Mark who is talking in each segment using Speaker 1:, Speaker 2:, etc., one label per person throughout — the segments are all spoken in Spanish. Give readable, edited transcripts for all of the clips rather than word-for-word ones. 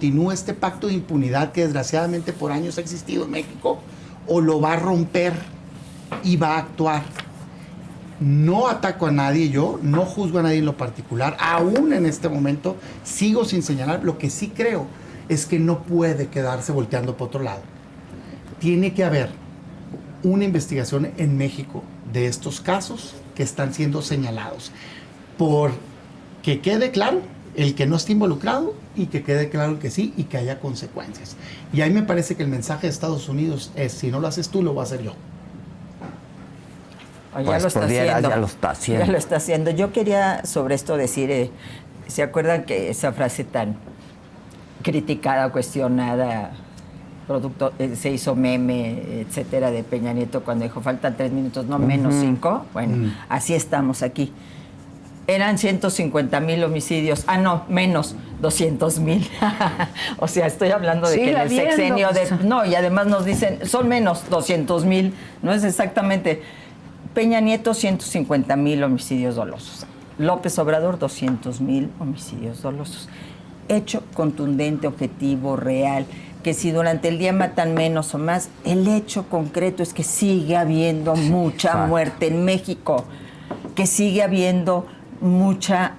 Speaker 1: continúe este pacto de impunidad que desgraciadamente por años ha existido en México, o lo va a romper y va a actuar. No ataco a nadie, yo no juzgo a nadie en lo particular, aún en este momento sigo sin señalar. Lo que sí creo es que no puede quedarse volteando por otro lado. Tiene que haber una investigación en México de estos casos que están siendo señalados, por que quede claro el que no esté involucrado y que quede claro el que sí y que haya consecuencias. Y ahí me parece que el mensaje de Estados Unidos es: si no lo haces tú, lo voy a hacer yo.
Speaker 2: Ya
Speaker 3: pues
Speaker 2: lo está haciendo.
Speaker 3: Ya lo está haciendo.
Speaker 2: Ya lo está haciendo. Yo quería sobre esto decir, ¿se acuerdan que esa frase tan criticada, cuestionada, se hizo meme, etcétera, de Peña Nieto cuando dijo faltan 3 minutos, no menos 5? Bueno, así estamos aquí. Eran 150,000 homicidios. No, menos 200,000. O sea, estoy hablando de que en el sexenio no, y además nos dicen, son menos 200,000. No es exactamente. Peña Nieto, 150,000 homicidios dolosos. López Obrador, 200,000 homicidios dolosos. Hecho contundente, objetivo, real, que si durante el día matan menos o más, el hecho concreto es que sigue habiendo mucha muerte en México, que sigue habiendo mucha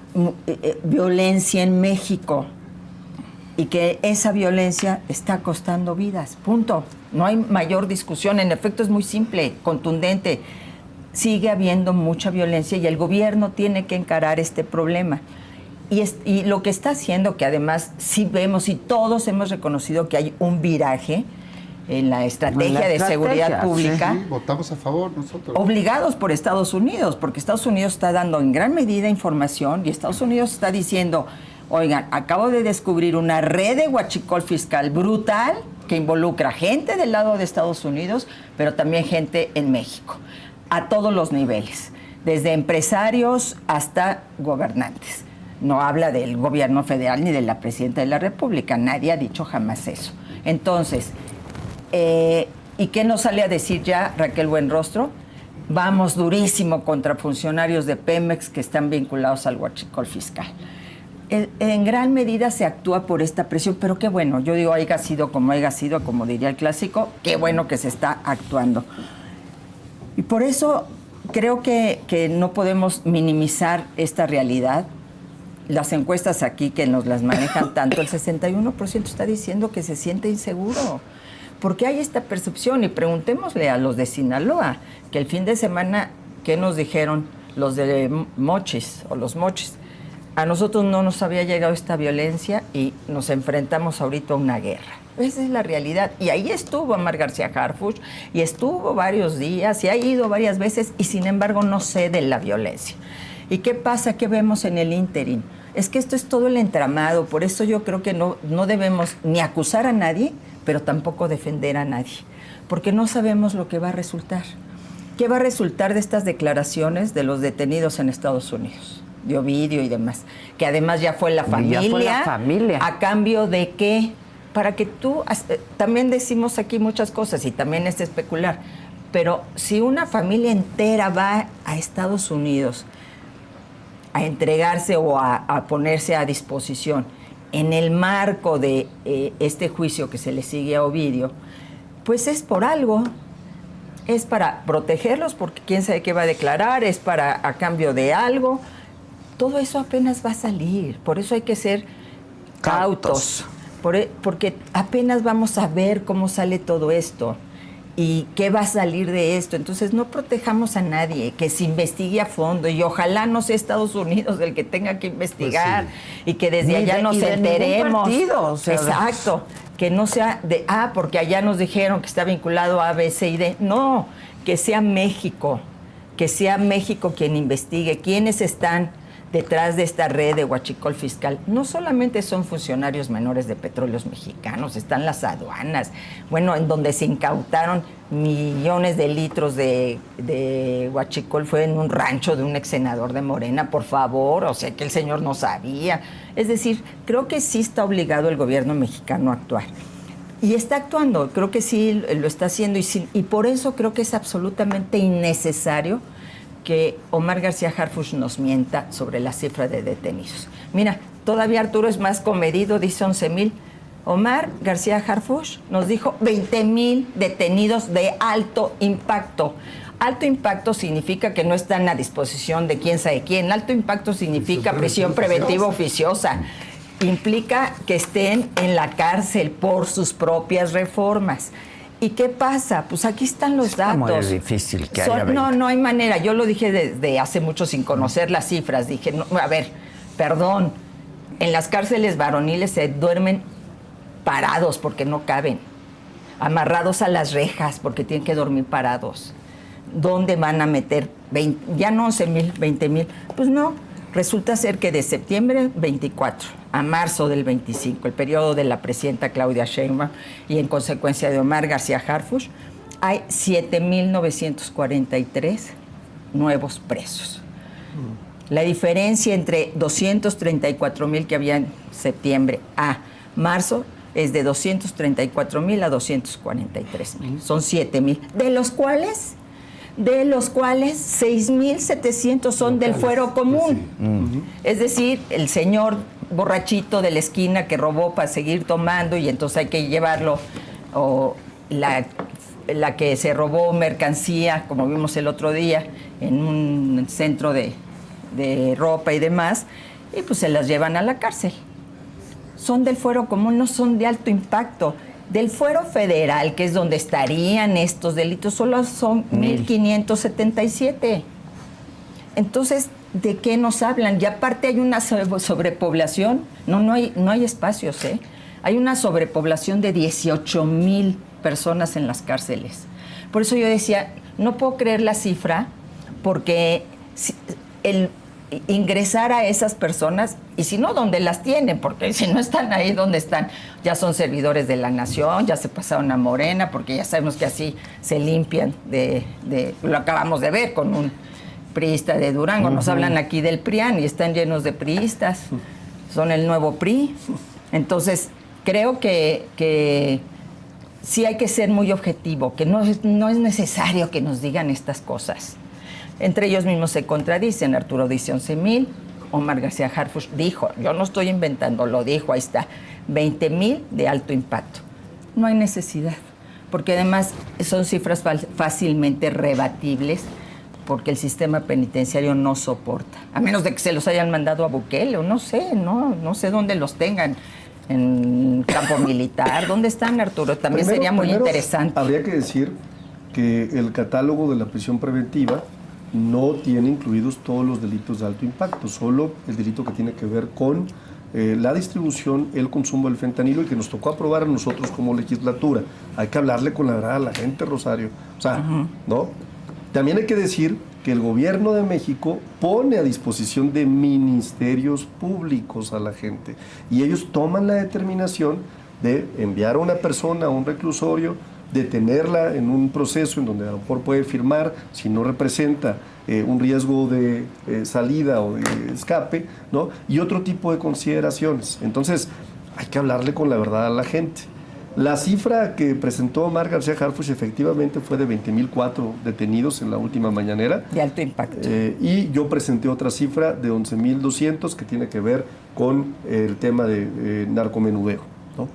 Speaker 2: violencia en México y que esa violencia está costando vidas, punto. No hay mayor discusión, en efecto es muy simple, contundente. Sigue habiendo mucha violencia y el gobierno tiene que encarar este problema. Y lo que está haciendo, que además sí vemos y todos hemos reconocido que hay un viraje en la estrategia de seguridad pública.
Speaker 1: Sí, votamos a favor nosotros.
Speaker 2: Obligados por Estados Unidos, porque Estados Unidos está dando en gran medida información y Estados Unidos está diciendo, oigan, acabo de descubrir una red de huachicol fiscal brutal que involucra gente del lado de Estados Unidos, pero también gente en México, a todos los niveles, desde empresarios hasta gobernantes. No habla del gobierno federal ni de la presidenta de la República, nadie ha dicho jamás eso. Entonces, ¿y qué nos sale a decir ya Raquel Buenrostro? Vamos durísimo contra funcionarios de Pemex que están vinculados al huachicol fiscal. En gran medida se actúa por esta presión, pero qué bueno, yo digo, haya sido, como diría el clásico, qué bueno que se está actuando. Y por eso creo que no podemos minimizar esta realidad. Las encuestas aquí que nos las manejan tanto, el 61% está diciendo que se siente inseguro. ¿Por qué hay esta percepción? Y preguntémosle a los de Sinaloa, que el fin de semana, ¿qué nos dijeron los de Mochis o los Mochis? A nosotros no nos había llegado esta violencia y nos enfrentamos ahorita a una guerra. Esa es la realidad. Y ahí estuvo Omar García Harfuch y estuvo varios días y ha ido varias veces y sin embargo no cede la violencia. ¿Y qué pasa? ¿Qué vemos en el ínterin? Es que esto es todo el entramado, por eso yo creo que no debemos ni acusar a nadie, pero tampoco defender a nadie, porque no sabemos lo que va a resultar. ¿Qué va a resultar de estas declaraciones de los detenidos en Estados Unidos? De Ovidio y demás, que además ya fue la familia. ¿A cambio de qué? Para que tú, también decimos aquí muchas cosas y también es especular, pero si una familia entera va a Estados Unidos a entregarse o a ponerse a disposición en el marco de este juicio que se le sigue a Ovidio, pues es por algo, es para protegerlos porque quién sabe qué va a declarar, es para a cambio de algo. Todo eso apenas va a salir, por eso hay que ser cautos, porque apenas vamos a ver cómo sale todo esto y qué va a salir de esto. Entonces no protejamos a nadie, que se investigue a fondo y ojalá no sea Estados Unidos el que tenga que investigar, pues sí, y que desde allá nos enteremos.
Speaker 3: Partido, o sea,
Speaker 2: exacto, que no sea de porque allá nos dijeron que está vinculado a B, C y D. No, que sea México quien investigue quiénes están detrás de esta red de huachicol fiscal. No solamente son funcionarios menores de Petróleos Mexicanos, están las aduanas, bueno, en donde se incautaron millones de litros de huachicol, fue en un rancho de un ex senador de Morena, por favor, o sea que el señor no sabía. Es decir, creo que sí está obligado el gobierno mexicano a actuar. Y está actuando, creo que sí lo está haciendo, y por eso creo que es absolutamente innecesario que Omar García Harfuch nos mienta sobre la cifra de detenidos. Mira, todavía Arturo es más comedido, dice 11,000. Omar García Harfuch nos dijo 20,000 detenidos de alto impacto. Alto impacto significa que no están a disposición de quién sabe quién. Alto impacto significa prisión preventiva oficiosa. Implica que estén en la cárcel por sus propias reformas. ¿Y qué pasa? Pues aquí están los datos.
Speaker 3: Muy difícil que haya 20.
Speaker 2: No hay manera. Yo lo dije desde hace mucho sin conocer las cifras. Dije, no, a ver, perdón, en las cárceles varoniles se duermen parados porque no caben, amarrados a las rejas porque tienen que dormir parados. ¿Dónde van a meter 20, ya no 11,000, 20,000? Pues no, resulta ser que de septiembre 24 a marzo del 25, el periodo de la presidenta Claudia Sheinbaum y en consecuencia de Omar García Harfuch, hay 7,943 nuevos presos. La diferencia entre 234,000 que había en septiembre a marzo es de 234,000 a 243,000. Son 7,000, de los cuales 6,700 son del fuero común. Es decir, el señor borrachito de la esquina que robó para seguir tomando y entonces hay que llevarlo, o la que se robó mercancía, como vimos el otro día, en un centro de ropa y demás, y pues se las llevan a la cárcel. Son del fuero común, no son de alto impacto. Del fuero federal, que es donde estarían estos delitos, solo son 1,577. Entonces, ¿de qué nos hablan? Y aparte hay una sobrepoblación, no hay espacios, ¿eh? Hay una sobrepoblación de 18,000 personas en las cárceles. Por eso yo decía, no puedo creer la cifra, porque el ingresar a esas personas, y si no, ¿dónde las tienen? Porque si no están ahí, ¿dónde están? Ya son servidores de la nación, ya se pasaron a Morena, porque ya sabemos que así se limpian lo acabamos de ver con un priista de Durango. Nos hablan aquí del PRIAN y están llenos de priistas, son el nuevo PRI. Entonces, creo que sí hay que ser muy objetivo, que no es necesario que nos digan estas cosas. Entre ellos mismos se contradicen. Arturo dice 11,000, Omar García Harfuch dijo, yo no estoy inventando, lo dijo, ahí está, 20,000 de alto impacto. No hay necesidad, porque además son cifras fácilmente rebatibles, porque el sistema penitenciario no soporta, a menos de que se los hayan mandado a Bukele, o no sé dónde los tengan, en campo militar. ¿Dónde están, Arturo? También sería muy interesante.
Speaker 4: Habría que decir que el catálogo de la prisión preventiva no tiene incluidos todos los delitos de alto impacto, solo el delito que tiene que ver con la distribución, el consumo del fentanilo, y que nos tocó aprobar a nosotros como legislatura. Hay que hablarle con la verdad a la gente, Rosario. O sea, ¿no? También hay que decir que el gobierno de México pone a disposición de ministerios públicos a la gente, y ellos toman la determinación de enviar a una persona a un reclusorio, detenerla en un proceso en donde a lo mejor puede firmar si no representa un riesgo de salida o de escape, ¿no? Y otro tipo de consideraciones. Entonces, hay que hablarle con la verdad a la gente. La cifra que presentó Omar García Harfuch efectivamente fue de 20,004 detenidos en la última mañanera.
Speaker 2: De alto impacto.
Speaker 4: Y yo presenté otra cifra de 11,200 que tiene que ver con el tema de narcomenudeo, ¿no?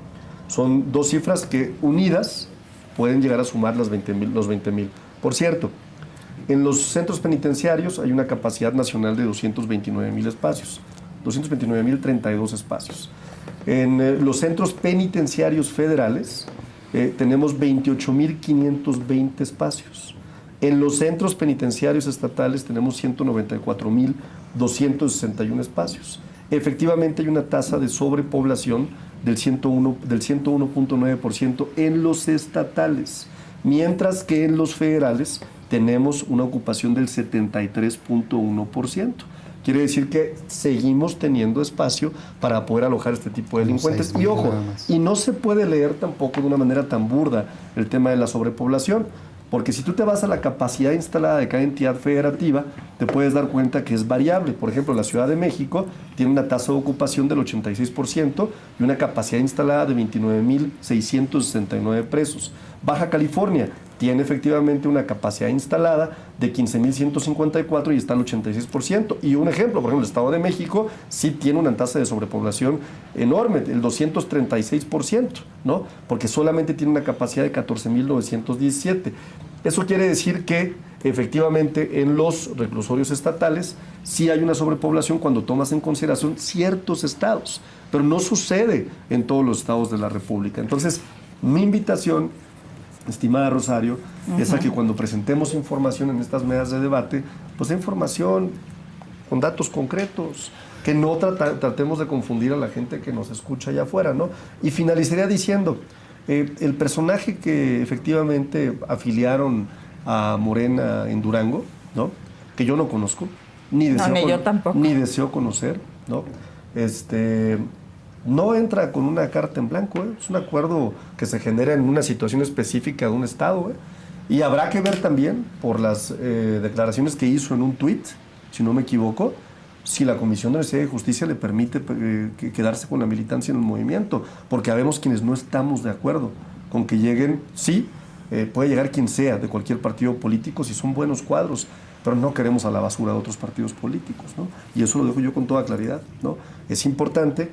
Speaker 4: Son dos cifras que unidas pueden llegar a sumar los 20,000. Por cierto, en los centros penitenciarios hay una capacidad nacional de 229,000 espacios, 229,032 espacios. En los centros penitenciarios federales tenemos 28,520 espacios. En los centros penitenciarios estatales tenemos 194,261 espacios. Efectivamente hay una tasa de sobrepoblación del 101.9% en los estatales, mientras que en los federales tenemos una ocupación del 73.1%. Quiere decir que seguimos teniendo espacio para poder alojar este tipo de delincuentes. Y ojo, y no se puede leer tampoco de una manera tan burda el tema de la sobrepoblación, porque si tú te vas a la capacidad instalada de cada entidad federativa, te puedes dar cuenta que es variable. Por ejemplo, la Ciudad de México tiene una tasa de ocupación del 86% y una capacidad instalada de 29,669 presos. Baja California tiene efectivamente una capacidad instalada de 15.154 y está al 86%. Y un ejemplo, por ejemplo, el Estado de México sí tiene una tasa de sobrepoblación enorme, el 236%, ¿no? Porque solamente tiene una capacidad de 14.917. Eso quiere decir que efectivamente en los reclusorios estatales sí hay una sobrepoblación cuando tomas en consideración ciertos estados, pero no sucede en todos los estados de la República. Entonces, mi invitación, estimada Rosario, es a que cuando presentemos información en estas mesas de debate, pues sea información con datos concretos, que no tratemos de confundir a la gente que nos escucha allá afuera, ¿no? Y finalizaría diciendo, el personaje que efectivamente afiliaron a Morena en Durango, ¿no? Que yo no conozco, ni deseo conocer, ¿no? No entra con una carta en blanco, ¿eh? Es un acuerdo que se genera en una situación específica de un estado, ¿eh? Y habrá que ver también por las declaraciones que hizo en un tuit, si no me equivoco, si la Comisión de Honestidad y Justicia le permite quedarse con la militancia en el movimiento, porque habemos quienes no estamos de acuerdo con que lleguen, sí, puede llegar quien sea de cualquier partido político si son buenos cuadros, pero no queremos a la basura de otros partidos políticos, ¿no? Y eso lo dejo yo con toda claridad, ¿no? Es importante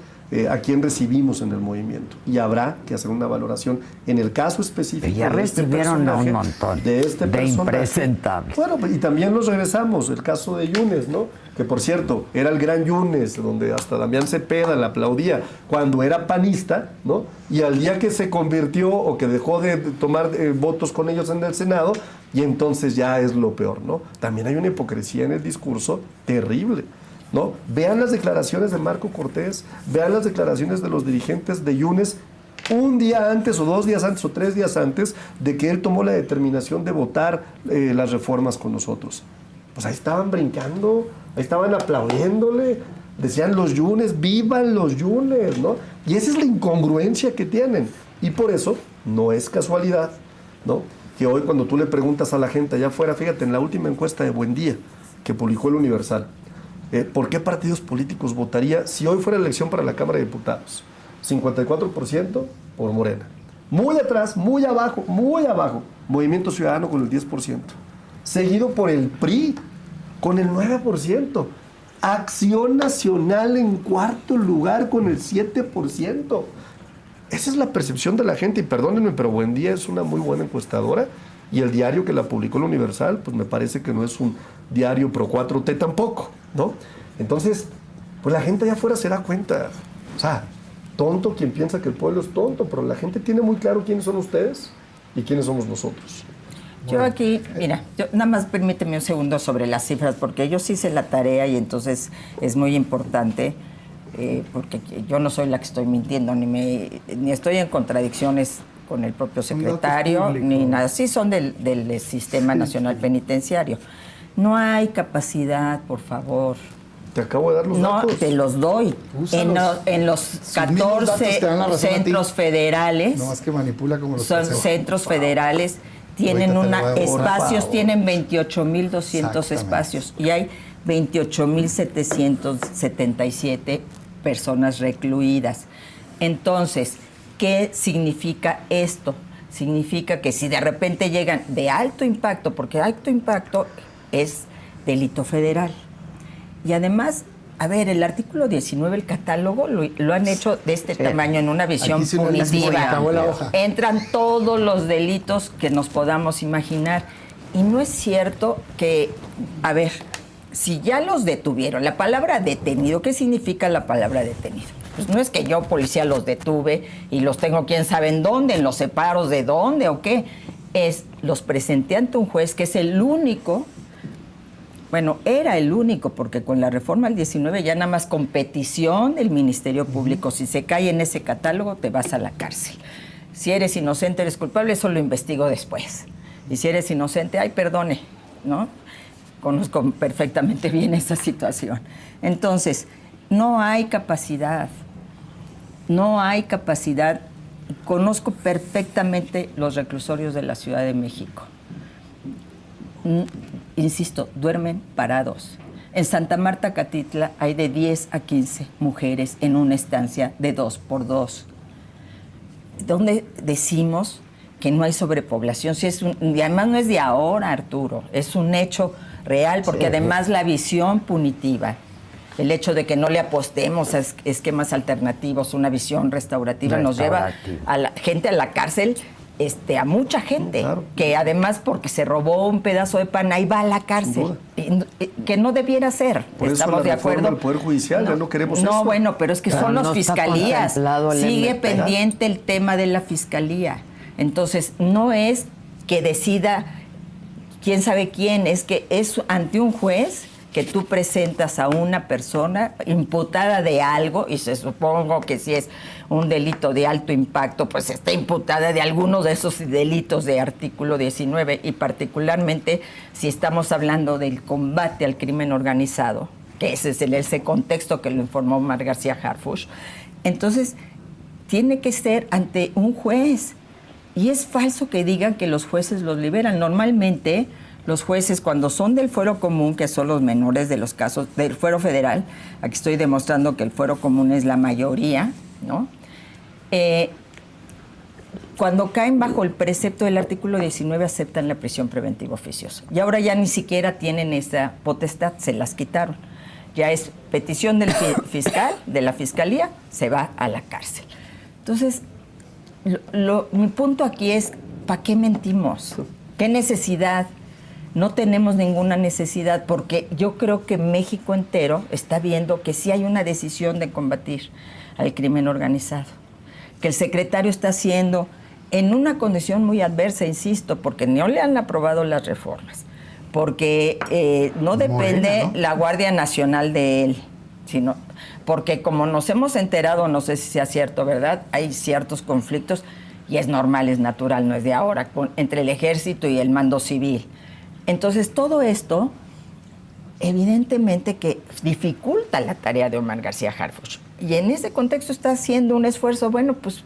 Speaker 4: a quién recibimos en el movimiento y habrá que hacer una valoración en el caso específico.
Speaker 3: Ya recibieron a un montón de impresentables.
Speaker 4: Bueno, y también los regresamos, el caso de Yunes, ¿no? Que por cierto, era el gran Yunes, donde hasta Damián Cepeda le aplaudía cuando era panista, ¿no? Y al día que se convirtió o que dejó de tomar votos con ellos en el Senado, y entonces ya es lo peor, ¿no? También hay una hipocresía en el discurso terrible, ¿no? Vean las declaraciones de Marco Cortés, vean las declaraciones de los dirigentes de Yunes un día antes o 2 días antes o 3 días antes de que él tomó la determinación de votar las reformas con nosotros. Pues ahí estaban brincando, ahí estaban aplaudiéndole, decían los Yunes, vivan los Yunes, ¿no? Y esa es la incongruencia que tienen. Y por eso no es casualidad, ¿no? Que hoy cuando tú le preguntas a la gente allá afuera, fíjate, en la última encuesta de Buen Día que publicó el Universal, ¿por qué partidos políticos votaría si hoy fuera elección para la Cámara de Diputados? 54% por Morena. Muy atrás, muy abajo, Movimiento Ciudadano con el 10%. Seguido por el PRI con el 9%. Acción Nacional en cuarto lugar con el 7%. Esa es la percepción de la gente y perdónenme, pero Buen Día es una muy buena encuestadora y el diario que la publicó el Universal, pues me parece que no es un diario pro 4T tampoco, ¿no? Entonces, pues la gente allá afuera se da cuenta. O sea, tonto quien piensa que el pueblo es tonto, pero la gente tiene muy claro quiénes son ustedes y quiénes somos nosotros.
Speaker 2: Yo aquí, mira, nada más permíteme un segundo sobre las cifras, porque yo sí hice la tarea y entonces es muy importante, porque yo no soy la que estoy mintiendo, ni estoy en contradicciones con el propio secretario, ni nada. Sí son del Sistema Nacional Penitenciario. No hay capacidad, por favor.
Speaker 4: Te acabo de dar los datos.
Speaker 2: No, te los doy. En los 14 centros federales.
Speaker 1: No más que manipula como los
Speaker 2: son centros federales. Tienen espacios, tienen 28,200 espacios y hay 28,777 personas recluidas. Entonces, ¿qué significa esto? Significa que si de repente llegan de alto impacto, porque alto impacto es delito federal. Y además, a ver, el artículo 19, el catálogo, lo han hecho de este tamaño en una visión punitiva. Entran todos los delitos que nos podamos imaginar. Y no es cierto que, a ver, si ya los detuvieron, la palabra detenido, ¿qué significa la palabra detenido? Pues no es que yo, policía, los detuve y los tengo quién sabe en dónde, en los separos de dónde o qué. Los presenté ante un juez que es el único. Bueno, era el único, porque con la reforma del 19 ya nada más con petición del Ministerio Público. Si se cae en ese catálogo, te vas a la cárcel. Si eres inocente, eres culpable, eso lo investigo después. Y si eres inocente, ay, perdone, ¿no? Conozco perfectamente bien esa situación. Entonces, no hay capacidad. No hay capacidad. Conozco perfectamente los reclusorios de la Ciudad de México. Insisto, duermen parados. En Santa Marta, Catitla, hay de 10 a 15 mujeres en una estancia de 2x2. Donde decimos que no hay sobrepoblación. Sí y además no es de ahora, Arturo, es un hecho real, porque además la visión punitiva, el hecho de que no le apostemos a esquemas alternativos, una visión restaurativa, nos lleva a la gente a la cárcel, a mucha gente, que además porque se robó un pedazo de pan, ahí va a la cárcel, que no debiera ser.
Speaker 4: Por
Speaker 2: estamos
Speaker 4: eso
Speaker 2: de acuerdo.
Speaker 4: Al Poder Judicial, ya no queremos eso.
Speaker 2: No, bueno, pero es que son las fiscalías. Sigue
Speaker 3: MP,
Speaker 2: pendiente el tema de la fiscalía. Entonces, no es que decida quién sabe quién, es que es ante un juez que tú presentas a una persona imputada de algo, y se supongo que si es un delito de alto impacto, pues está imputada de alguno de esos delitos de artículo 19, y particularmente si estamos hablando del combate al crimen organizado, que ese es ese contexto que lo informó Omar García Harfuch. Entonces, tiene que ser ante un juez. Y es falso que digan que los jueces los liberan. Normalmente, los jueces, cuando son del fuero común, que son los menores de los casos, del fuero federal, aquí estoy demostrando que el fuero común es la mayoría, ¿no? Cuando caen bajo el precepto del artículo 19, aceptan la prisión preventiva oficiosa. Y ahora ya ni siquiera tienen esa potestad, se las quitaron. Ya es petición del fiscal, de la fiscalía, se va a la cárcel. Entonces, mi punto aquí es, ¿para qué mentimos? ¿Qué necesidad? No tenemos ninguna necesidad, porque yo creo que México entero está viendo que sí hay una decisión de combatir al crimen organizado, que el secretario está haciendo en una condición muy adversa, insisto, porque no le han aprobado las reformas, porque no depende Morena, ¿no? La Guardia Nacional de él, sino porque como nos hemos enterado, no sé si sea cierto, ¿verdad? Hay ciertos conflictos, y es normal, es natural, no es de ahora, entre el ejército y el mando civil. Entonces, todo esto, evidentemente que dificulta la tarea de Omar García Harfuch. Y en ese contexto está haciendo un esfuerzo, bueno, pues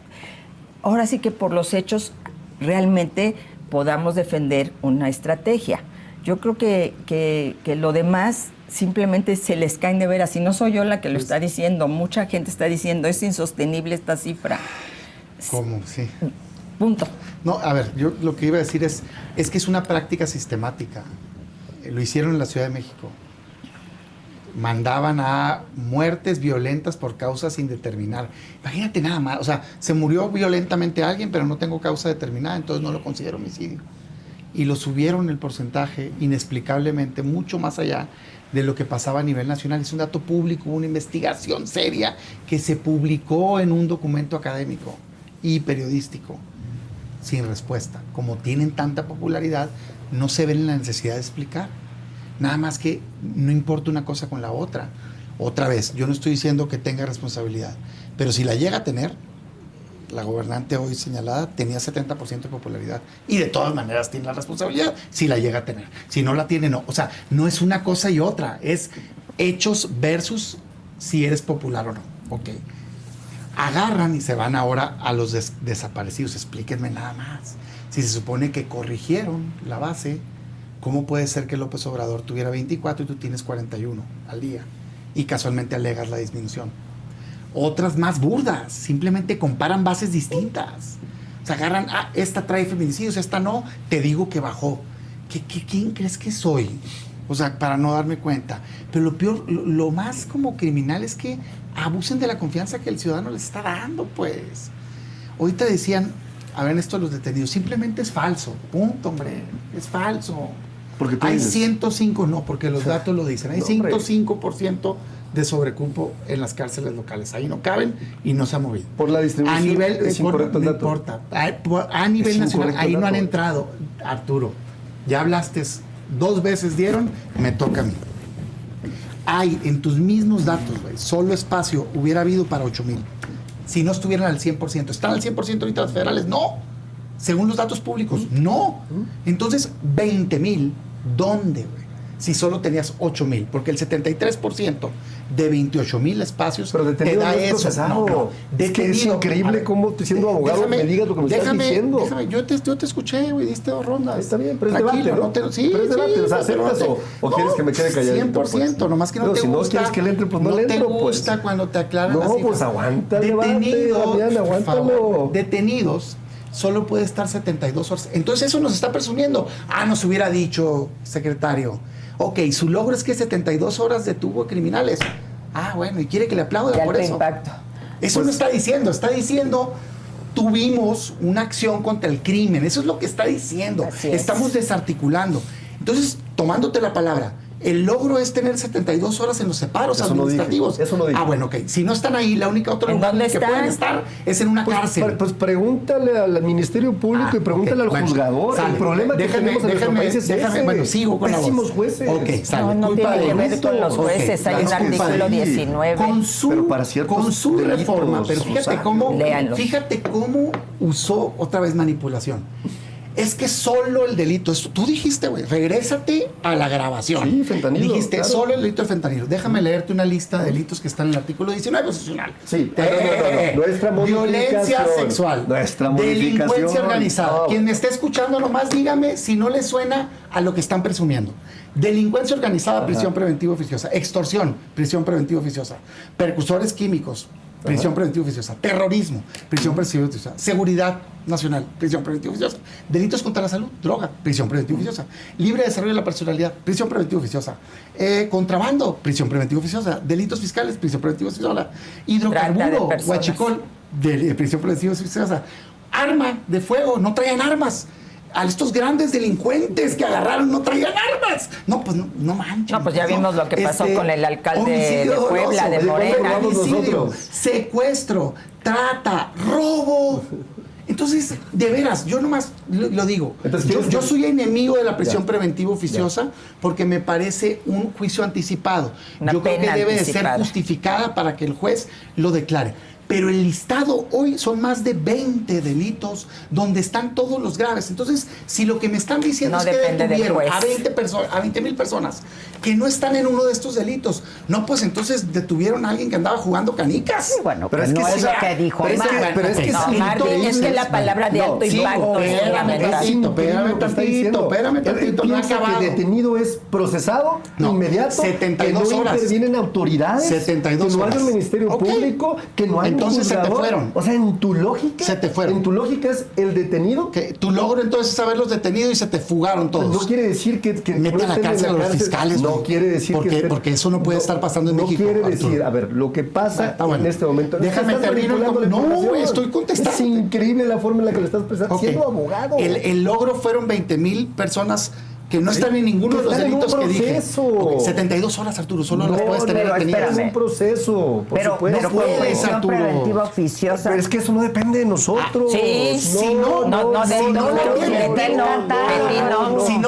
Speaker 2: ahora sí que por los hechos realmente podamos defender una estrategia. Yo creo que lo demás simplemente se les caen de veras. Y no soy yo la que lo está diciendo, mucha gente está diciendo, es insostenible esta cifra.
Speaker 1: ¿Cómo? Sí.
Speaker 2: Punto.
Speaker 1: No, a ver, yo lo que iba a decir es que es una práctica sistemática. Lo hicieron en la Ciudad de México. Mandaban a muertes violentas por causa sin determinar. Imagínate nada más, o sea, se murió violentamente alguien, pero no tengo causa determinada, entonces no lo considero homicidio. Y lo subieron el porcentaje inexplicablemente mucho más allá de lo que pasaba a nivel nacional. Es un dato público, una investigación seria que se publicó en un documento académico y periodístico, sin respuesta. Como tienen tanta popularidad, no se ven la necesidad de explicar. Nada más que no importa una cosa con la otra. Otra vez, yo no estoy diciendo que tenga responsabilidad, pero si la llega a tener, la gobernante hoy señalada tenía 70% de popularidad, y de todas maneras tiene la responsabilidad si la llega a tener. Si no la tiene, no. O sea, no es una cosa y otra, es hechos versus si eres popular o no. Ok. Agarran y se van ahora a los desaparecidos. Explíquenme nada más. Si se supone que corrigieron la base, ¿cómo puede ser que López Obrador tuviera 24 y tú tienes 41 al día? Y casualmente alegas la disminución. Otras más burdas, simplemente comparan bases distintas. O sea, agarran, esta trae feminicidios, esta no, te digo que bajó. ¿Quién crees que soy? O sea, para no darme cuenta. Pero lo peor, lo más como criminal es que abusen de la confianza que el ciudadano les está dando, pues. Ahorita decían, a ver, esto de los detenidos, simplemente es falso. Punto, hombre, es falso.
Speaker 4: Porque
Speaker 1: hay 105, no, porque los datos lo dicen, hay 105% de sobrecupo en las cárceles locales. Ahí no caben y no se ha movido.
Speaker 4: Por la distribución.
Speaker 1: A nivel,
Speaker 4: es incorrecto el dato.
Speaker 1: No importa. A nivel nacional, ahí no han entrado. Arturo, ya hablaste, 2 veces dieron, me toca a mí. Hay en tus mismos datos, güey, solo espacio hubiera habido para 8,000. Si no estuvieran al 100%. ¿Están al 100% ahorita los federales? No. Según los datos públicos, no. Entonces, 20,000, ¿dónde, güey? Si solo tenías 8,000, porque el 73% de 28,000 espacios te da eso.
Speaker 4: No, es que es increíble cómo siendo abogado me digas lo que me estás diciendo. Déjame,
Speaker 1: yo te escuché, güey, diste 2 rondas.
Speaker 4: Está bien, pero es debate, ¿no?
Speaker 1: Sí,
Speaker 4: pero es debate, o sea, ¿aceptas o quieres que me quede calladito?
Speaker 1: 100%, pues. Nomás que no te gusta.
Speaker 4: Si no quieres que le entre, pues no le entro,
Speaker 1: pues. No te gusta cuando te aclaran
Speaker 4: las cifras. No, pues aguanta el debate, Damián, aguántalo.
Speaker 1: Detenidos, solo puede estar 72 horas. Entonces eso nos está presumiendo. Nos hubiera dicho, secretario. Ok, su logro es que 72 horas detuvo criminales. Bueno, y quiere que le aplauda por eso.
Speaker 2: Impacto.
Speaker 1: Eso no está diciendo, tuvimos una acción contra el crimen. Eso es lo que está diciendo. Estamos desarticulando. Entonces, tomándote la palabra, el logro es tener 72 horas en los separos administrativos.
Speaker 4: Eso no dije.
Speaker 1: Bueno, ok. Si no están ahí, la única otra lugar que pueden estar es en una cárcel.
Speaker 4: Pues pregúntale al Ministerio Público y pregúntale al juzgador.
Speaker 1: Sale.
Speaker 4: El problema que tenemos en nuestro país es ese.
Speaker 1: Bueno, sigo con
Speaker 4: pésimos
Speaker 1: la voz.
Speaker 4: jueces.
Speaker 1: Ok, sale.
Speaker 2: No tiene que ver con los jueces. Hay un artículo 19.
Speaker 1: Con su
Speaker 4: delitos,
Speaker 1: reforma. Pero
Speaker 2: léanlo.
Speaker 1: fíjate cómo usó otra vez manipulación. Es que solo el delito, tú dijiste, güey, regrésate a la grabación.
Speaker 4: Sí, fentanilo.
Speaker 1: Dijiste,
Speaker 4: claro.
Speaker 1: Solo el delito de fentanilo. Déjame leerte una lista de delitos que están en el artículo 19 constitucional.
Speaker 4: Sí, no. Nuestra
Speaker 1: violencia sexual.
Speaker 4: Nuestra modificación.
Speaker 1: Delincuencia organizada.
Speaker 4: Oh.
Speaker 1: Quien me esté escuchando, nomás dígame si no le suena a lo que están presumiendo. Delincuencia organizada, prisión preventiva oficiosa. Extorsión, prisión preventiva oficiosa. Percursores químicos, prisión preventiva oficiosa. Terrorismo, prisión preventiva oficiosa. Seguridad nacional, prisión preventiva oficiosa. Delitos contra la salud, droga, prisión preventiva oficiosa. Libre desarrollo de la personalidad, prisión preventiva oficiosa. Contrabando, prisión preventiva oficiosa. Delitos fiscales, prisión preventiva oficiosa. Hidrocarburo, huachicol, prisión preventiva oficiosa. Arma de fuego, no traían armas. A estos grandes delincuentes que agarraron no traían armas. No, pues no manches.
Speaker 2: No, pues ya vimos lo que pasó con el alcalde de Puebla, de Morena.
Speaker 1: Homicidio, secuestro, trata, robo. Entonces, de veras, yo nomás lo digo.
Speaker 4: Entonces,
Speaker 1: yo soy enemigo de la prisión preventiva oficiosa porque me parece un juicio anticipado. Yo creo que debe de ser justificada para que el juez lo declare. Pero el listado hoy son más de 20 delitos donde están todos los graves. Entonces, si lo que me están diciendo es que detuvieron a 20,000 personas que no están en uno de estos delitos, no, pues entonces detuvieron a alguien que andaba jugando canicas.
Speaker 3: Sí, bueno,
Speaker 4: pero
Speaker 3: no es lo que dijo Martín.
Speaker 4: Pero es que
Speaker 2: Martín, es que la palabra de alto impacto es
Speaker 1: Espérame tantito, no ha acabado.
Speaker 4: Que detenido es procesado inmediato,
Speaker 1: 72
Speaker 4: que no
Speaker 1: horas.
Speaker 4: intervienen autoridades,
Speaker 1: 72
Speaker 4: que no hay un
Speaker 1: horas.
Speaker 4: Ministerio Público, que no hay
Speaker 1: entonces se te fueron.
Speaker 4: O sea, en tu lógica,
Speaker 1: se te fueron.
Speaker 4: En tu lógica es el detenido.
Speaker 1: Que tu logro entonces es haberlos detenido y se te fugaron todos.
Speaker 4: No quiere decir que
Speaker 1: mete a la cárcel a los fiscales.
Speaker 4: No quiere decir
Speaker 1: porque eso no puede estar pasando en México.
Speaker 4: No quiere
Speaker 1: Arturo.
Speaker 4: decir, a ver, lo que pasa en este momento.
Speaker 1: Déjame terminar. No, estoy contestando.
Speaker 4: Es increíble la forma en la que le estás pensando. Siendo abogado.
Speaker 1: El logro fueron 20,000 personas que no están en ninguno de los delitos que dije. 72 horas, Arturo, solo las puedes tener detenidas.
Speaker 4: Es un proceso, por supuesto.
Speaker 3: Pero
Speaker 1: puedes, Arturo.
Speaker 3: Preventiva oficiosa.
Speaker 4: Pero es que eso no depende de nosotros.
Speaker 1: Si no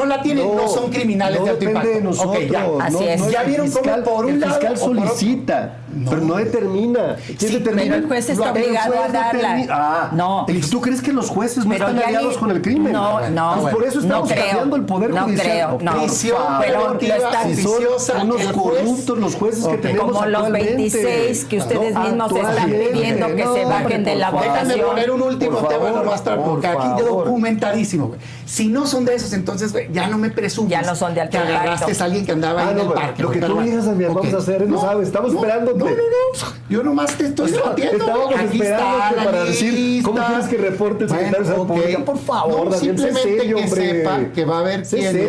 Speaker 1: la tienen, no son criminales de alto impacto.
Speaker 4: Depende de nosotros.
Speaker 2: Así es.
Speaker 1: Ya vieron cómo por un lado.
Speaker 4: El fiscal solicita, pero no determina. ¿Quién determina?
Speaker 2: Pero el juez está obligado a darla.
Speaker 4: No. ¿Tú crees que los jueces no están aliados con el crimen?
Speaker 2: No.
Speaker 4: Pues por eso estamos cambiando el poder judicial.
Speaker 1: Prisión preventiva oficiosa.
Speaker 4: Unos corruptos los jueces que tenemos
Speaker 2: como los 26 que ustedes mismos están pidiendo que se bajen de la votación.
Speaker 1: Déjame poner un último tema nomás porque aquí documentadísimo, güey. Si no son de esos, entonces, güey, ya no me presumes.
Speaker 2: Ya no son de alto
Speaker 1: que agarraste a alguien que andaba ahí en el parque.
Speaker 4: Lo que tú digas, vamos a hacer, no sabes. Estamos esperándote.
Speaker 1: No. Yo nomás te estoy debatiendo.
Speaker 4: Estábamos
Speaker 1: Aquí
Speaker 4: esperándote
Speaker 1: está
Speaker 4: para decir cómo quieres que reporte el secretario de Salud Pública. Por favor, Damián,
Speaker 1: simplemente que sepa que va a haber quienes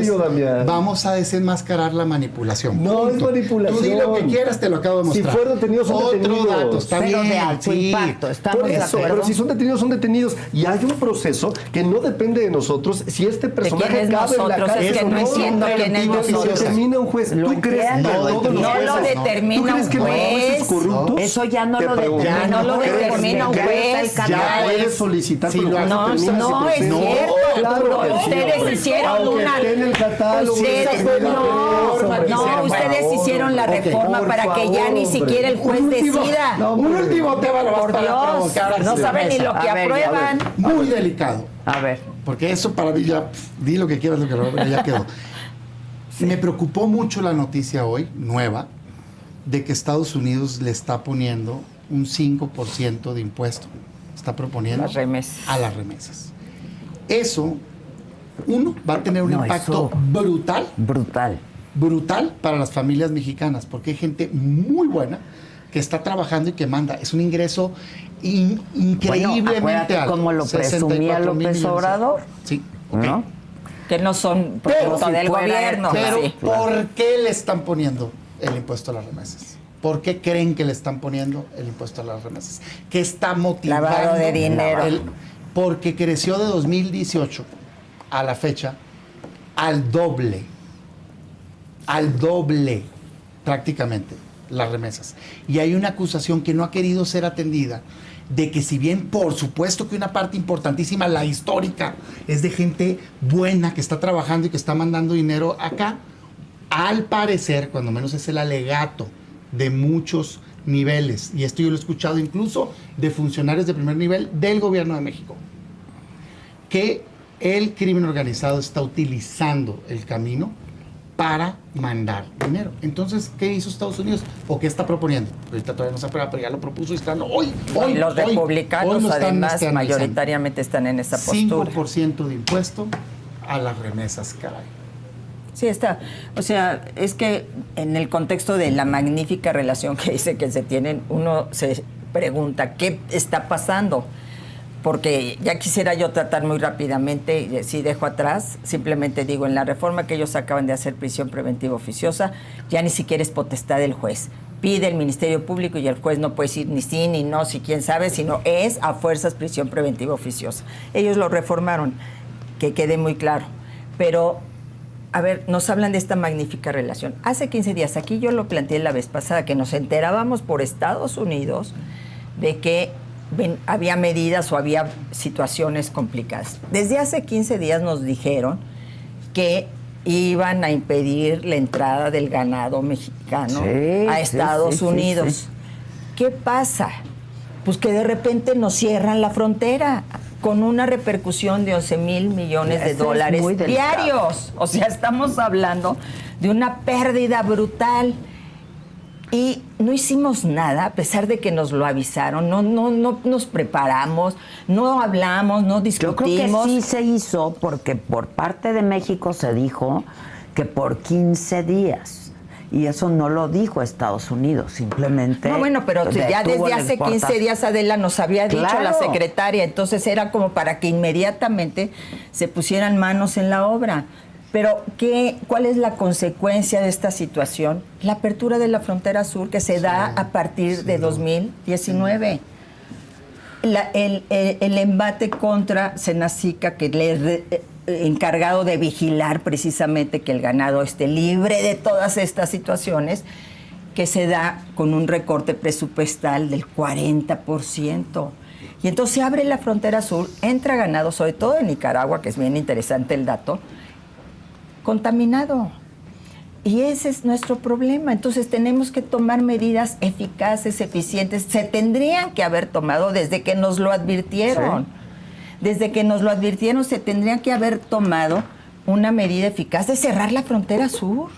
Speaker 1: vamos a desenmascarar la manipulación.
Speaker 4: No es manipulación.
Speaker 1: Tú di lo que quieras, te lo acabo de mostrar.
Speaker 4: Si fueron detenidos, son detenidos.
Speaker 1: Otro dato, está
Speaker 3: pero
Speaker 1: bien.
Speaker 3: de alto impacto, estamos de acuerdo.
Speaker 4: Pero si son detenidos, son detenidos. Y hay un proceso que no depende de nosotros. Si este personaje cabe en la cárcel,
Speaker 2: es que no entiendo quién es nosotros.
Speaker 4: Lo determina un juez. ¿Tú crees que todos los jueces
Speaker 2: no lo determina un juez?
Speaker 4: Corruptos?
Speaker 3: Eso ya no lo determina.
Speaker 2: No lo determina un juez.
Speaker 4: Ya puedes solicitar.
Speaker 2: No es cierto. Ustedes hicieron una. Ustedes hicieron la reforma para que ya ni siquiera el juez decida.
Speaker 1: Un último tema lo
Speaker 2: por Dios, no saben ni lo que aprueban.
Speaker 1: Muy delicado.
Speaker 3: A ver.
Speaker 1: Porque eso para mí ya, di lo que quieras, lo que ya quedó. Me preocupó mucho la noticia hoy, nueva, de que Estados Unidos le está poniendo un 5% de impuesto. Está proponiendo a las remesas. Eso, va a tener un impacto brutal para las familias mexicanas, porque hay gente muy buena que está trabajando y que manda. Es un ingreso increíblemente
Speaker 3: acuérdate
Speaker 1: alto.
Speaker 3: como lo presumía
Speaker 1: 64,000
Speaker 3: López
Speaker 1: millones.
Speaker 3: Obrador.
Speaker 1: Sí, ok.
Speaker 3: ¿No?
Speaker 2: Que no son
Speaker 1: Pero
Speaker 2: producto
Speaker 3: si
Speaker 2: del
Speaker 3: fuera-
Speaker 2: gobierno.
Speaker 1: Pero,
Speaker 2: Sí.
Speaker 1: ¿por qué le están poniendo el impuesto a las remesas? ¿Por qué creen que le están poniendo el impuesto a las remesas? ¿Qué está motivando?
Speaker 2: Lavado de dinero.
Speaker 1: Porque creció de 2018 a la fecha al doble prácticamente las remesas. Y hay una acusación que no ha querido ser atendida de que si bien por supuesto que una parte importantísima, la histórica, es de gente buena que está trabajando y que está mandando dinero acá, al parecer, cuando menos es el alegato de muchos niveles, y esto yo lo he escuchado incluso de funcionarios de primer nivel del gobierno de México, que el crimen organizado está utilizando el camino para mandar dinero. Entonces, ¿qué hizo Estados Unidos? ¿O qué está proponiendo? Ahorita todavía no se aprueba, pero ya lo propuso y están hoy
Speaker 2: Los republicanos
Speaker 1: lo están,
Speaker 2: además
Speaker 1: analizando.
Speaker 2: mayoritariamente están en esa postura.
Speaker 1: 5% de impuesto a las remesas, caray.
Speaker 2: Sí, está. O sea, es que en el contexto de la magnífica relación que dice que se tienen, uno se pregunta, ¿qué está pasando? Porque ya quisiera yo tratar muy rápidamente, y si dejo atrás, simplemente digo, en la reforma que ellos acaban de hacer, prisión preventiva oficiosa, ya ni siquiera es potestad del juez. Pide el Ministerio Público y el juez no puede decir ni sí ni no, si quién sabe, sino es a fuerzas prisión preventiva oficiosa. Ellos lo reformaron, que quede muy claro. Pero, a ver, nos hablan de esta magnífica relación. Hace 15 días, aquí yo lo planteé la vez pasada, que nos enterábamos por Estados Unidos de que había medidas o había situaciones complicadas. Desde hace 15 días nos dijeron que iban a impedir la entrada del ganado mexicano a Estados Unidos.
Speaker 3: Sí.
Speaker 2: ¿Qué pasa? Pues que de repente nos cierran la frontera con una repercusión de 11,000 millones de dólares diarios. O sea, estamos hablando de una pérdida brutal. Y no hicimos nada, a pesar de que nos lo avisaron, no nos preparamos, no hablamos, no discutimos.
Speaker 3: Yo creo que sí se hizo porque por parte de México se dijo que por 15 días. Y eso no lo dijo Estados Unidos, simplemente...
Speaker 2: No, bueno, pero ya desde hace 15 días, Adela, nos había dicho la secretaria, entonces era como para que inmediatamente se pusieran manos en la obra. Pero, ¿cuál es la consecuencia de esta situación? La apertura de la frontera sur que se da a partir de 2019. El embate contra Senacica, que le encargado de vigilar precisamente que el ganado esté libre de todas estas situaciones, que se da con un recorte presupuestal del 40%. Y entonces se abre la frontera sur, entra ganado, sobre todo en Nicaragua, que es bien interesante el dato, contaminado. Y ese es nuestro problema. Entonces tenemos que tomar medidas eficaces, eficientes. Se tendrían que haber tomado desde que nos lo advirtieron. Sí. Desde que nos lo advirtieron se tendría que haber tomado una medida eficaz de cerrar la frontera sur,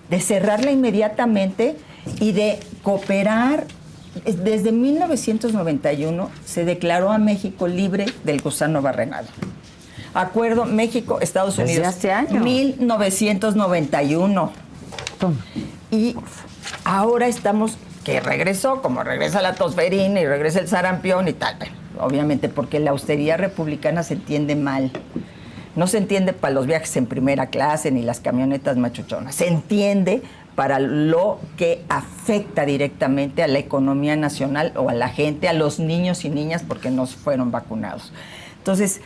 Speaker 2: de cerrarla inmediatamente y de cooperar. Desde 1991 se declaró a México libre del gusano barrenado. Acuerdo México-Estados Unidos.
Speaker 3: ¿Desde hace años?
Speaker 2: 1991. Y ahora estamos, que regresó, como regresa la tosferina y regresa el sarampión y tal. Obviamente porque la austeridad republicana se entiende mal. No se entiende para los viajes en primera clase ni las camionetas machuchonas. Se entiende para lo que afecta directamente a la economía nacional o a la gente, a los niños y niñas porque no fueron vacunados. Entonces,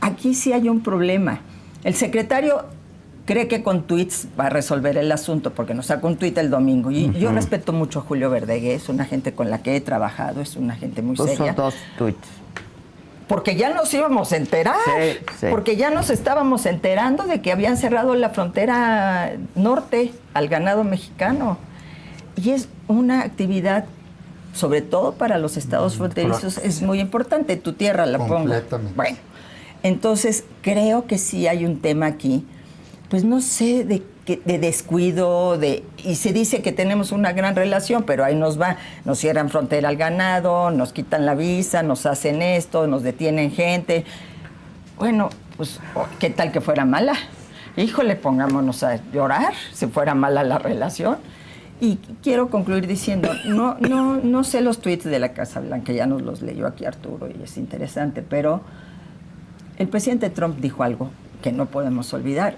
Speaker 2: aquí sí hay un problema. El secretario cree que con tweets va a resolver el asunto porque nos sacó un tweet el domingo. Y yo respeto mucho a Julio Verdeguer, es una gente con la que he trabajado, es una gente muy seria.
Speaker 3: Puso 2 tweets.
Speaker 2: Porque ya nos íbamos a enterar,
Speaker 3: sí.
Speaker 2: Porque ya nos estábamos enterando de que habían cerrado la frontera norte al ganado mexicano. Y es una actividad, sobre todo para los estados fronterizos, es muy importante. Tu tierra la pongo.
Speaker 1: Completamente.
Speaker 2: Bueno, entonces creo que sí hay un tema aquí, pues no sé, de descuido, y se dice que tenemos una gran relación, pero ahí nos cierran frontera al ganado, nos quitan la visa, nos hacen esto, nos detienen gente. Bueno, pues, ¿qué tal que fuera mala? Híjole, pongámonos a llorar si fuera mala la relación. Y quiero concluir diciendo, no sé los tweets de la Casa Blanca, ya nos los leyó aquí Arturo y es interesante, pero el presidente Trump dijo algo que no podemos olvidar,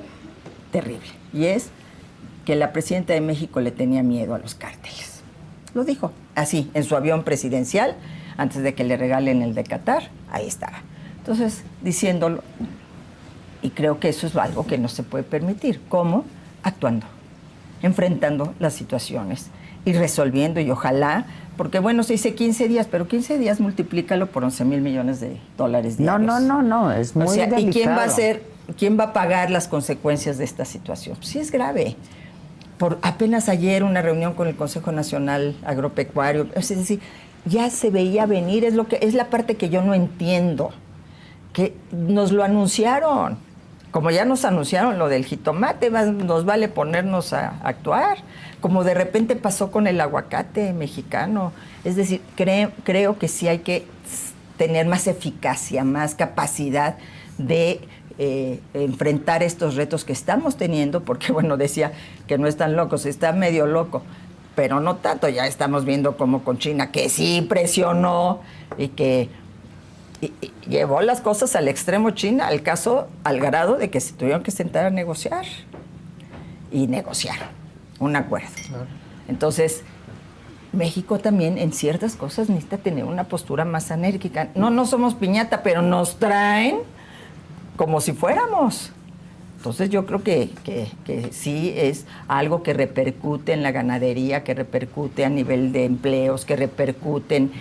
Speaker 2: terrible, y es que la presidenta de México le tenía miedo a los cárteles. Lo dijo, así, en su avión presidencial, antes de que le regalen el de Qatar, ahí estaba. Entonces, diciéndolo, y creo que eso es algo que no se puede permitir. ¿Cómo? Actuando, enfrentando las situaciones y resolviendo, y ojalá, porque bueno, se dice 15 días, pero 15 días multiplícalo por 11,000 millones de dólares diarios.
Speaker 3: No, es muy delicado.
Speaker 2: ¿Y quién va a pagar las consecuencias de esta situación? Pues sí es grave. Apenas ayer una reunión con el Consejo Nacional Agropecuario, es decir, ya se veía venir, es la parte que yo no entiendo, que nos lo anunciaron, como ya nos anunciaron lo del jitomate, nos vale ponernos a actuar, como de repente pasó con el aguacate mexicano. Es decir, creo que sí hay que tener más eficacia, más capacidad de enfrentar estos retos que estamos teniendo, porque bueno, decía que no están locos, está medio loco, pero no tanto. Ya estamos viendo como con China, que sí presionó y que y llevó las cosas al extremo China, al grado de que se tuvieron que sentar a negociar y negociaron un acuerdo. Claro. Entonces, México también en ciertas cosas necesita tener una postura más enérgica. No somos piñata, pero nos traen como si fuéramos. Entonces yo creo que sí es algo que repercute en la ganadería, que repercute a nivel de empleos, que repercuten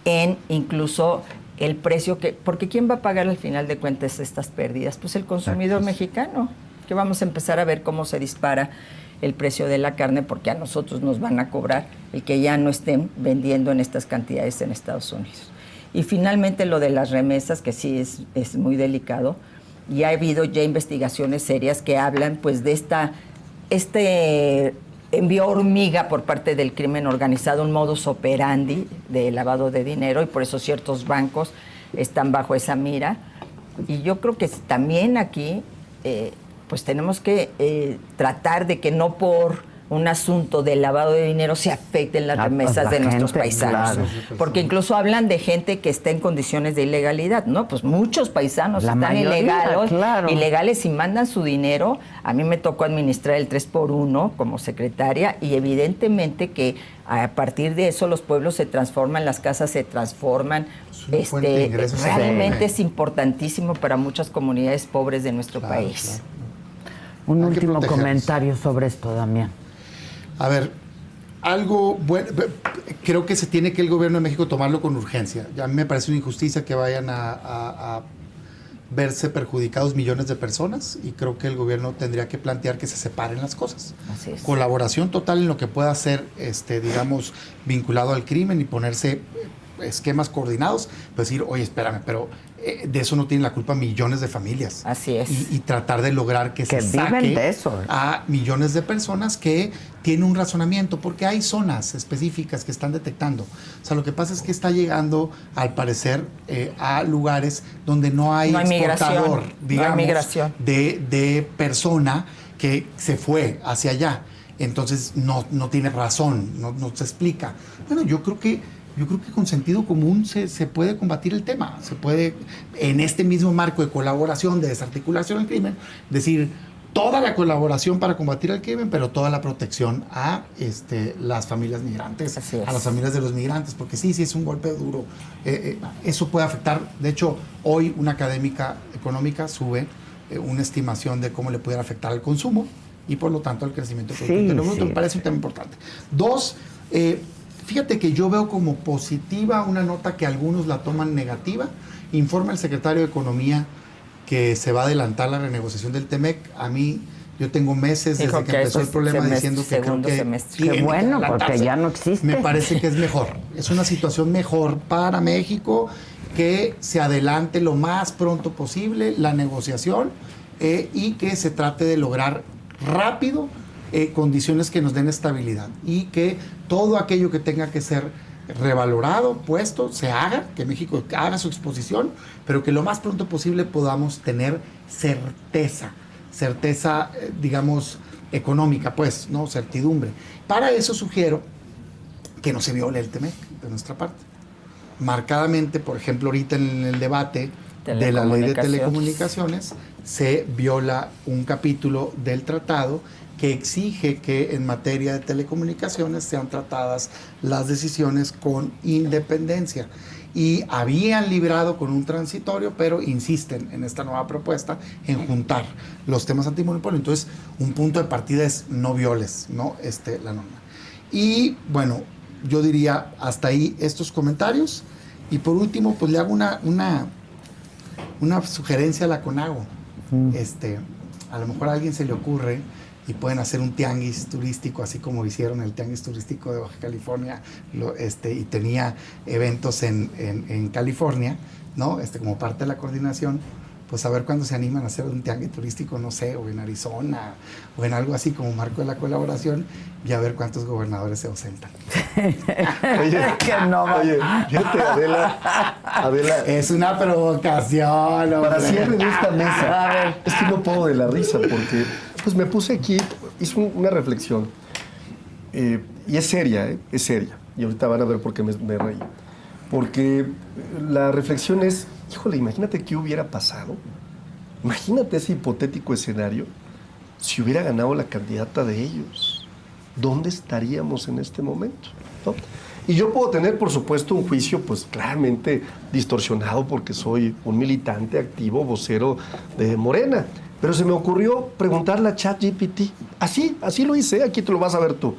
Speaker 2: en incluso el precio porque ¿quién va a pagar al final de cuentas estas pérdidas? Pues el consumidor mexicano, que vamos a empezar a ver cómo se dispara el precio de la carne, porque a nosotros nos van a cobrar el que ya no estén vendiendo en estas cantidades en Estados Unidos. Y finalmente lo de las remesas, que sí es muy delicado. Y ha habido ya investigaciones serias que hablan pues de este envío hormiga por parte del crimen organizado, un modus operandi de lavado de dinero, y por eso ciertos bancos están bajo esa mira. Y yo creo que también aquí pues tenemos que tratar de que no por un asunto de lavado de dinero se afecten las remesas de nuestros paisanos. Claro. Porque incluso hablan de gente que está en condiciones de ilegalidad, ¿no? Pues muchos paisanos están ilegales y mandan su dinero. A mí me tocó administrar el 3x1 como secretaria, y evidentemente que a partir de eso los pueblos se transforman, las casas se transforman. Realmente es importantísimo para muchas comunidades pobres de nuestro país.
Speaker 3: Claro. Un último comentario sobre esto, Damián.
Speaker 1: A ver, algo bueno, creo que se tiene que el gobierno de México tomarlo con urgencia. Ya a mí me parece una injusticia que vayan a verse perjudicados millones de personas, y creo que el gobierno tendría que plantear que se separen las cosas.
Speaker 2: Así es.
Speaker 1: Colaboración total en lo que pueda ser, digamos, vinculado al crimen, y ponerse esquemas coordinados, pues decir, oye, espérame, pero de eso no tienen la culpa millones de familias.
Speaker 2: Así es.
Speaker 1: Y tratar de lograr que se saque
Speaker 3: de eso,
Speaker 1: a millones de personas que tienen un razonamiento, porque hay zonas específicas que están detectando. O sea, lo que pasa es que está llegando, al parecer, a lugares donde no hay exportador, digamos, de persona que se fue hacia allá. Entonces, no tiene razón, no se explica. Bueno, yo creo que con sentido común se puede combatir el tema. Se puede, en este mismo marco de colaboración, de desarticulación del crimen, decir toda la colaboración para combatir el crimen, pero toda la protección a las familias migrantes, a las familias de los migrantes, porque sí es un golpe duro. Eso puede afectar. De hecho, hoy una académica económica sube una estimación de cómo le pudiera afectar al consumo y por lo tanto al crecimiento del Producto Interno Bruto. Me parece un tema importante. Dos, fíjate que yo veo como positiva una nota que algunos la toman negativa. Informa el secretario de Economía que se va a adelantar la renegociación del TEMEC. A mí, yo tengo meses desde que empezó el problema diciendo que creo que
Speaker 3: qué bueno, porque ya no existe.
Speaker 1: Me parece que es mejor. Es una situación mejor para México, que se adelante lo más pronto posible la negociación y que se trate de lograr rápido condiciones que nos den estabilidad, y que todo aquello que tenga que ser revalorado, puesto, se haga, que México haga su exposición, pero que lo más pronto posible podamos tener certeza certeza, digamos, económica, pues, ¿no? Certidumbre. Para eso sugiero que no se viole el TEMEC de nuestra parte. Marcadamente, por ejemplo, ahorita en el debate de la ley de telecomunicaciones, se viola un capítulo del tratado que exige que en materia de telecomunicaciones sean tratadas las decisiones con independencia. Y habían librado con un transitorio, pero insisten en esta nueva propuesta en juntar los temas antimonopolio. Entonces, un punto de partida es no violes, ¿no? La norma. Y bueno, yo diría hasta ahí estos comentarios. Y por último, pues le hago una sugerencia a la CONAGO. A lo mejor a alguien se le ocurre y pueden hacer un tianguis turístico, así como hicieron el tianguis turístico de Baja California, y tenía eventos en California, ¿no? Como parte de la coordinación, pues a ver cuándo se animan a hacer un tianguis turístico, no sé, o en Arizona, o en algo así como marco de la colaboración, y a ver cuántos gobernadores se ausentan.
Speaker 4: Oye, fíjate, Adela.
Speaker 1: Es una provocación, hombre.
Speaker 4: Para cierre de esta mesa, es que no puedo de la risa, porque pues me puse aquí, hice una reflexión, y es seria, y ahorita van a ver por qué me reí. Porque la reflexión es, híjole, imagínate qué hubiera pasado, imagínate ese hipotético escenario, si hubiera ganado la candidata de ellos, ¿dónde estaríamos en este momento? ¿No? Y yo puedo tener, por supuesto, un juicio pues claramente distorsionado porque soy un militante activo, vocero de Morena, pero se me ocurrió preguntarle a ChatGPT, así lo hice, aquí te lo vas a ver tú.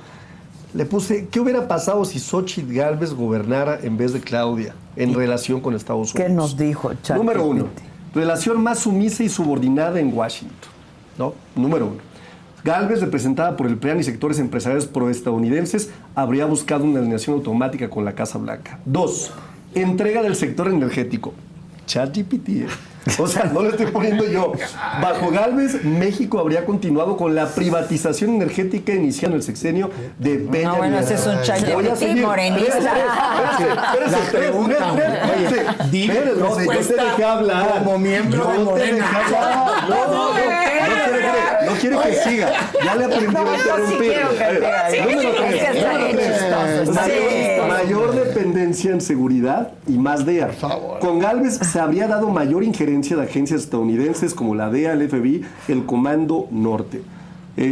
Speaker 4: Le puse, ¿qué hubiera pasado si Xóchitl Gálvez gobernara en vez de Claudia en relación con Estados Unidos?
Speaker 3: ¿Qué nos dijo ChatGPT?
Speaker 4: Número 1, relación más sumisa y subordinada en Washington, ¿no? Número 1. Gálvez, representada por el PRIAN y sectores empresariales proestadounidenses, habría buscado una alineación automática con la Casa Blanca. 2, entrega del sector energético. ChatGPT, O sea, no lo estoy poniendo yo. Bajo Gálvez, México habría continuado con la privatización energética iniciando el sexenio de Peña.
Speaker 2: No, bueno, ese es un ChatGPT morenista.
Speaker 4: Espérate, yo te dejé hablar.
Speaker 1: Como miembro de Morena.
Speaker 4: No quiere que siga. Ya le aprendí a interrumpir. Número 3. Mayor dependencia en seguridad y más DEA. Con Gálvez se habría dado mayor injerencia de agencias estadounidenses como la DEA, el FBI, el Comando Norte.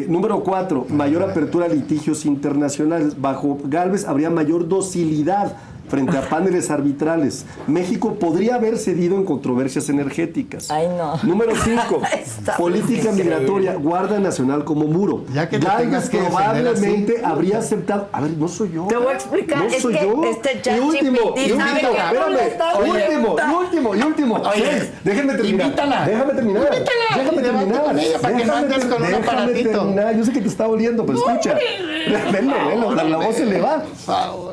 Speaker 4: Número 4, mayor apertura a litigios internacionales. Bajo Gálvez habría mayor docilidad frente a paneles arbitrales. México podría haber cedido en controversias energéticas.
Speaker 2: Ay, no.
Speaker 4: Número 5, política migratoria, Guardia Nacional como muro.
Speaker 1: Ya que
Speaker 4: Gálvez probablemente habría aceptado. A ver, no soy yo.
Speaker 3: Te voy a explicar.
Speaker 4: No
Speaker 3: Es
Speaker 4: soy
Speaker 3: que
Speaker 4: yo.
Speaker 3: este
Speaker 4: Y último.
Speaker 1: Oye,
Speaker 4: Déjenme terminar.
Speaker 1: invítala.
Speaker 4: Déjame terminar.
Speaker 1: Para que no andes con un aparatito.
Speaker 4: Yo sé que te está oliendo, pero escucha. Velo, la voz se le va.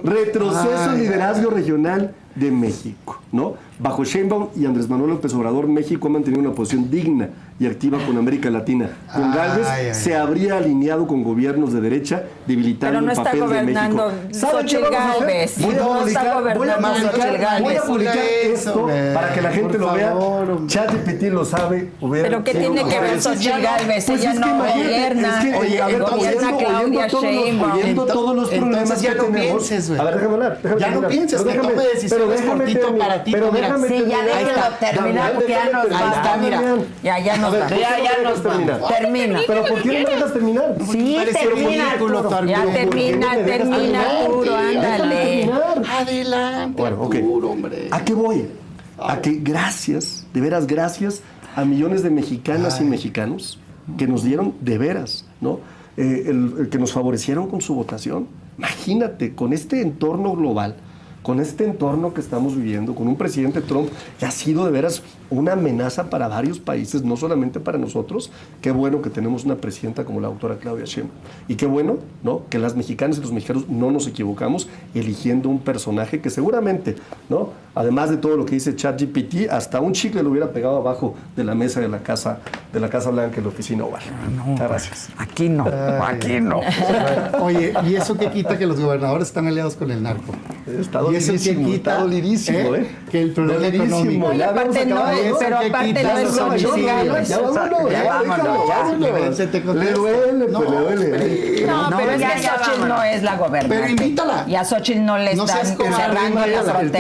Speaker 4: Retroceso en liderazgo regional de México, ¿no? Bajo Sheinbaum y Andrés Manuel López Obrador, México ha mantenido una posición digna y activa con América Latina. Con Gálvez se habría alineado con gobiernos de derecha, debilitando
Speaker 2: Pero no
Speaker 4: el
Speaker 2: está
Speaker 4: papel de México.
Speaker 2: gobernando
Speaker 4: ¿Saben qué
Speaker 2: Xochitl
Speaker 4: vamos a hacer?
Speaker 2: Gálvez.
Speaker 4: Voy a
Speaker 2: No está
Speaker 4: publicar
Speaker 2: gobernando
Speaker 4: voy a publicar
Speaker 1: Xochitl
Speaker 4: esto
Speaker 1: Gálvez.
Speaker 4: para que la gente
Speaker 1: Por
Speaker 4: lo vea.
Speaker 1: favor, hombre.
Speaker 4: ChatGPT lo sabe.
Speaker 2: ¿Pero qué tiene que ver Xochitl Gálvez?
Speaker 4: Pues
Speaker 2: Ella
Speaker 4: es que
Speaker 2: no
Speaker 4: imagínate,
Speaker 2: gobierna.
Speaker 4: es que,
Speaker 1: Oye,
Speaker 4: a ver,
Speaker 2: gobierna Claudia Sheinbaum.
Speaker 4: oyendo todos los problemas
Speaker 1: Entonces ya
Speaker 4: que
Speaker 1: no
Speaker 4: tenemos.
Speaker 1: pienses, güey.
Speaker 4: A ver, déjame hablar.
Speaker 1: Ya no
Speaker 4: terminar.
Speaker 1: pienses,
Speaker 4: Pero
Speaker 1: que
Speaker 4: déjame-
Speaker 1: tome decisiones
Speaker 4: pero déjame
Speaker 1: cortito
Speaker 4: terminar,
Speaker 1: para ti,
Speaker 4: pero
Speaker 1: mira.
Speaker 4: déjame
Speaker 3: Sí, ya
Speaker 4: terminar.
Speaker 3: déjalo terminar porque ya nos
Speaker 1: Ahí está, mira.
Speaker 2: Ya nos
Speaker 4: A ver,
Speaker 2: va.
Speaker 4: ¿por qué no me dejas terminar?
Speaker 3: Termina.
Speaker 4: ¿Pero por qué no me dejas terminar?
Speaker 3: Sí, termina.
Speaker 2: Ya termina, Arturo, ándale.
Speaker 1: Adelante,
Speaker 4: Bueno, ok.
Speaker 1: Arturo, hombre.
Speaker 4: ¿A qué voy? A que gracias, de veras gracias a millones de mexicanas y mexicanos que nos dieron de veras, ¿no? El que nos favorecieron con su votación. Imagínate, con este entorno global, con este entorno que estamos viviendo, con un presidente Trump que ha sido de veras una amenaza para varios países, no solamente para nosotros. Qué bueno que tenemos una presidenta como la doctora Claudia Sheinbaum. Y qué bueno, ¿no?, que las mexicanas y los mexicanos no nos equivocamos eligiendo un personaje que seguramente, ¿no?, además de todo lo que dice ChatGPT, hasta un chicle lo hubiera pegado abajo de la mesa de la Casa Blanca en la oficina oval. Muchas gracias.
Speaker 3: Aquí no. Aquí no.
Speaker 1: Oye, ¿y eso qué quita que los gobernadores están aliados con el narco?
Speaker 4: Está
Speaker 1: Y eso
Speaker 4: dolidísimo,
Speaker 1: qué
Speaker 4: está dolidísimo,
Speaker 1: que el problema
Speaker 4: Dolidísimo.
Speaker 1: económico.
Speaker 4: Ya habíamos
Speaker 2: Aparte,
Speaker 4: acabado
Speaker 2: pero aparte no es Xochitl Gálvez.
Speaker 4: Ya vámonos,
Speaker 3: Ya vámonos, ya.
Speaker 4: vámonos.
Speaker 1: Se te
Speaker 4: Le
Speaker 1: contesta.
Speaker 4: duele, pues le duele.
Speaker 2: No,
Speaker 3: No,
Speaker 2: pero es
Speaker 3: ya,
Speaker 2: que
Speaker 3: ya
Speaker 2: Xochitl
Speaker 3: vámonos.
Speaker 2: no es la gobernante.
Speaker 1: Pero invítala.
Speaker 2: Y a Xochitl no le
Speaker 1: No
Speaker 2: están
Speaker 1: seas cobarde,
Speaker 2: cerrando la
Speaker 1: invítala.
Speaker 2: frontera.